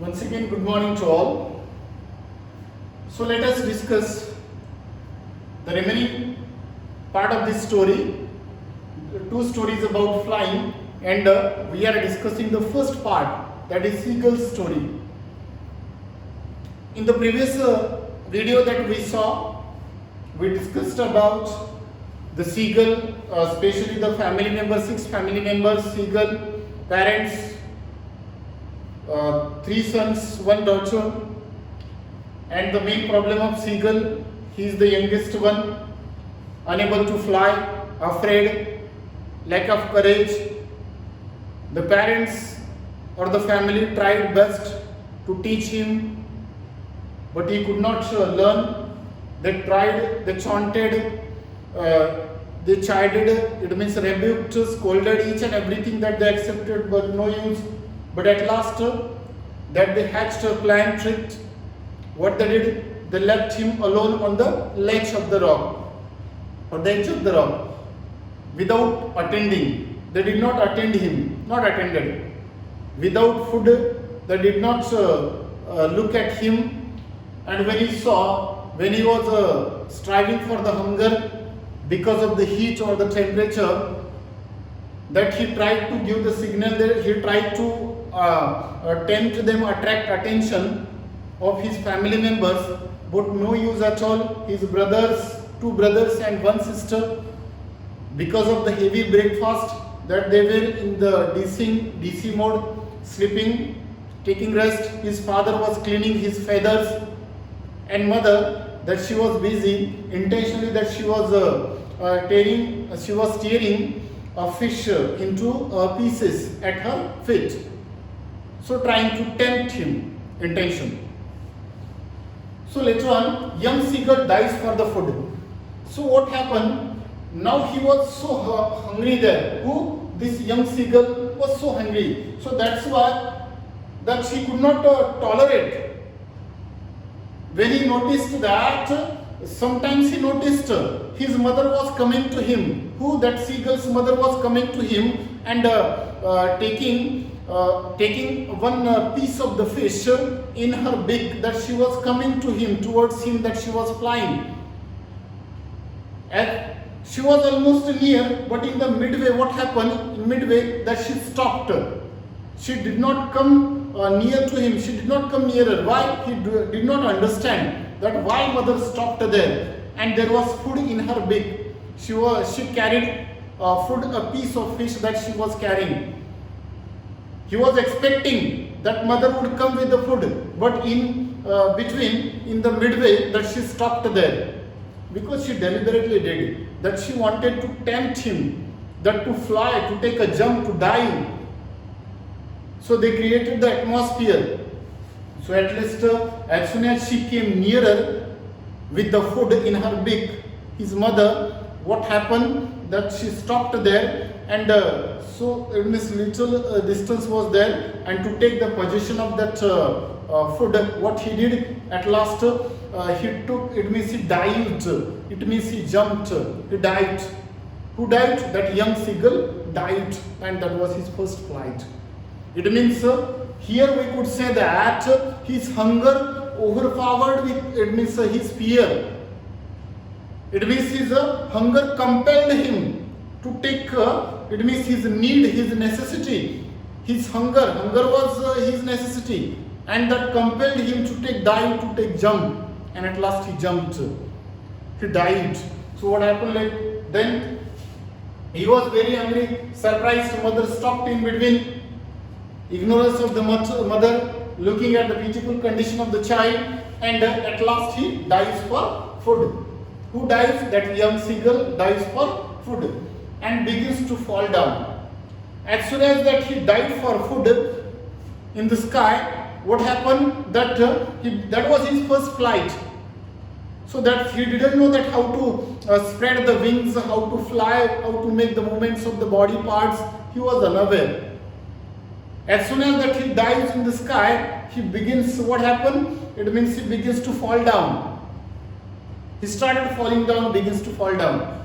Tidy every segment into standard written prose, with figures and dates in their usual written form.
Once again, good morning to all. So let us discuss the remaining part of this story. Two stories about flying, and we are discussing the first part, that is seagull's story. In the previous video that we saw, we discussed about the seagull, especially the family members, 6 family members, seagull, parents, 3 sons, 1 daughter, and the main problem of seagull, he is the youngest one, unable to fly, afraid, lack of courage. The parents or the family tried best to teach him, but he could not learn. They tried, they chanted, they chided, it means rebuked, scolded each and everything that they accepted, but no use. But at last, that they hatched a plan, tricked. What they did, they left him alone on the ledge of the rock, or the edge of the rock, without attending. They did not attend him, not attended. Without food, they did not look at him. And when he was striving for the hunger because of the heat or the temperature, that he tried to give the signal, that he tried to tempt them, attract attention of his family members, but no use at all. His brothers, 2 brothers and 1 sister, because of the heavy breakfast, that they were in the DC mode, sleeping, taking rest. His father was cleaning his feathers, and mother, that she was busy intentionally, that she was tearing a fish into pieces at her feet, so trying to tempt him intentionally. So later on, young seagull dives for the food. So what happened? Now he was so hungry there. This young seagull was so hungry. So that's why that he could not tolerate. When he noticed that, sometimes he noticed his mother was coming to him. That seagull's mother was coming to him and taking 1 piece of the fish in her beak, that she was coming to him, towards him, that she was flying. And she was almost near, but in the midway, what happened? In midway, that she stopped. She did not come near to him. She did not come nearer. Why? He did not understand that why mother stopped there. And there was food in her beak. She carried food, a piece of fish that she was carrying. He was expecting that mother would come with the food, but in between, in the midway, that she stopped there, because she deliberately did that. She wanted to tempt him, that to fly, to take a jump, to dive. So they created the atmosphere. So at least as soon as she came nearer with the food in her beak, his mother, what happened? That she stopped there, and so this little distance was there, and to take the possession of that food, what he did at last, he took, it means he dived, it means he jumped, he dived. Who dived? That young seagull dived, and that was his first flight. It means here we could say that his hunger overpowered with, it means his fear. It means his hunger compelled him to take, it means his need, his necessity. His hunger was his necessity, and that compelled him to dive, to take jump. And at last he jumped, he dived. So what happened? Then he was very hungry, surprised mother stopped in between. Ignorance of the mother, looking at the beautiful condition of the child, and at last he dives for food. Who dives? That young seagull dives for food and begins to fall down. As soon as that he dived for food in the sky, what happened? That that was his first flight. So that he didn't know that how to spread the wings, how to fly, how to make the movements of the body parts. He was unaware. As soon as that he dives in the sky, he begins, what happened? It means he begins to fall down. He started falling down, begins to fall down.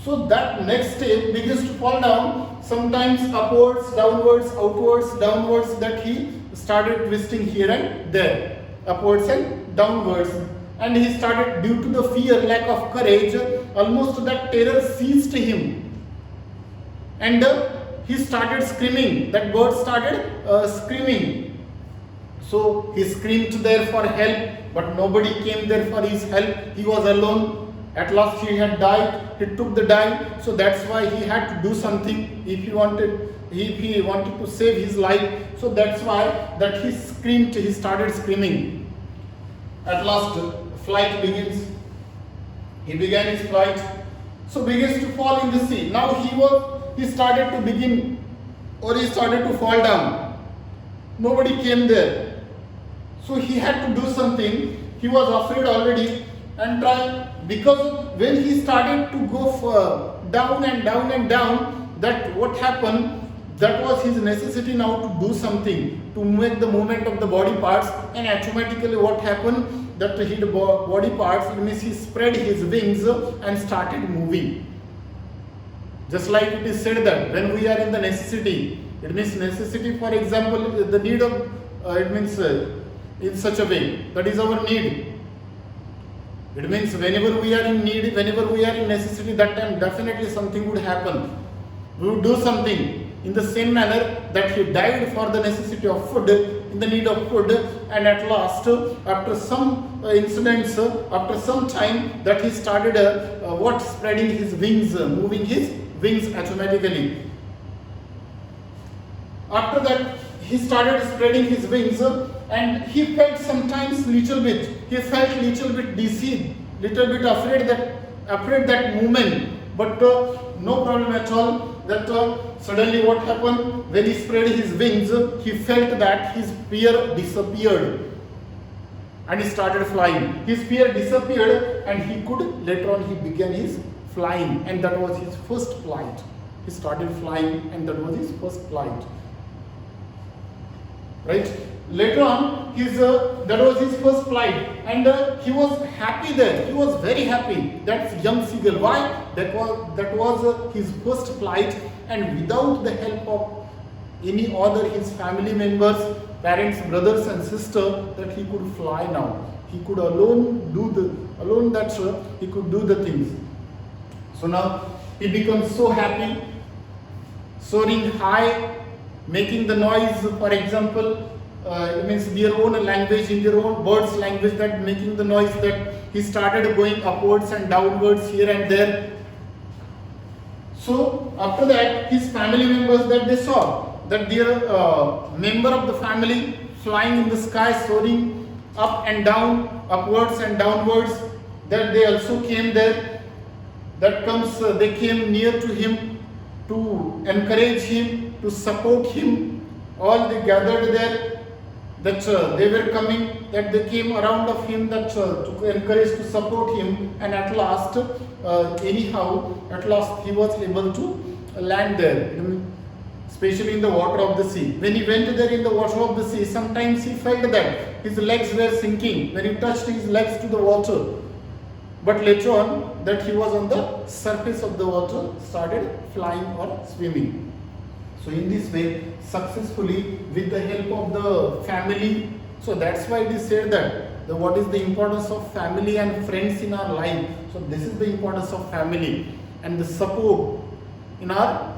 So that next step begins to fall down, sometimes upwards, downwards, outwards, downwards, that he started twisting here and there, upwards and downwards. And he started, due to the fear, lack of courage, almost that terror seized him. And he started screaming. That bird started screaming. So he screamed there for help, but nobody came there for his help. He was alone. At last he had died. He took the die. So that's why he had to do something if he wanted to save his life. So that's why that he screamed. He started screaming. At last flight begins. He began his flight. So begins to fall in the sea. Now he started to begin, or he started to fall down. Nobody came there. So he had to do something. He was afraid already and try, because when he started to go down and down and down, that what happened, that was his necessity now to do something, to make the movement of the body parts, and automatically what happened, that his body parts, it means he spread his wings and started moving. Just like it is said that when we are in the necessity, it means necessity, for example, the need of, it means in such a way, that is our need. It means whenever we are in need, whenever we are in necessity, that time definitely something would happen. We would do something. In the same manner that he died for the necessity of food, in the need of food, and at last, after some incidents, after some time, that he started spreading his wings, moving his wings automatically. After that, he started spreading his wings, and he felt sometimes little bit dizzy, little bit afraid that movement, but no problem at all. That suddenly what happened, when he spread his wings, he felt that his fear disappeared, and he started flying. His fear disappeared, and later on he began his flying, and that was his first flight. He started flying, and that was his first flight. Right? Later on, that was his first flight, and he was happy there. He was very happy. That's young seagull. Why? That was his first flight, and without the help of any other, his family members, parents, brothers, and sister, that he could fly now. He could he could do the things. So now he becomes so happy, soaring high, making the noise. For example, it means their own language, in their own bird's language, that making the noise, that he started going upwards and downwards here and there. So after that, his family members, that they saw that their member of the family flying in the sky, soaring up and down, upwards and downwards, that they also came there. They came near to him to encourage him, to support him. All they gathered there. That they were coming, that they came around of him, that to encourage, to support him, and at last, he was able to land there, especially in the water of the sea. When he went there in the water of the sea, sometimes he felt that his legs were sinking when he touched his legs to the water. But later on, that he was on the surface of the water, started flying or swimming. So in this way, successfully, with the help of the family. So that's why it is said that what is the importance of family and friends in our life. So this is the importance of family and the support in our,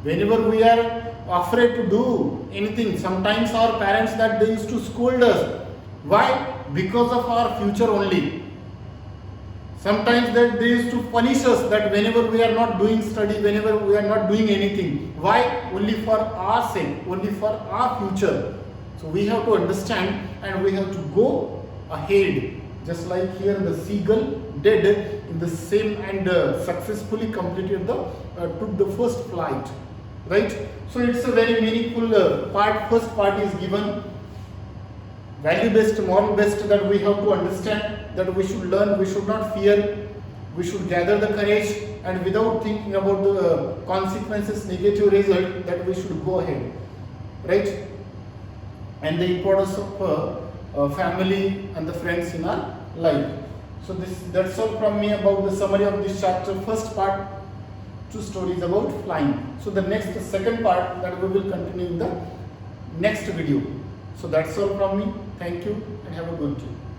whenever we are afraid to do anything. Sometimes our parents, that they used to scold us. Why? Because of our future only. Sometimes that they used to punish us, that whenever we are not doing study, whenever we are not doing anything. Why? Only for our sake, only for our future. So we have to understand, and we have to go ahead. Just like here the seagull did in the same, and successfully completed took the first flight. Right? So it's a very meaningful part. First part is given. Value-based, moral-based, that we have to understand, that we should learn, we should not fear, we should gather the courage, and without thinking about the consequences, negative result, that we should go ahead. Right? And the importance of family and the friends in our life. So that's all from me about the summary of this chapter. First part, 2 stories about flying. So the second part, that we will continue in the next video. So that's all from me. Thank you and have a good day.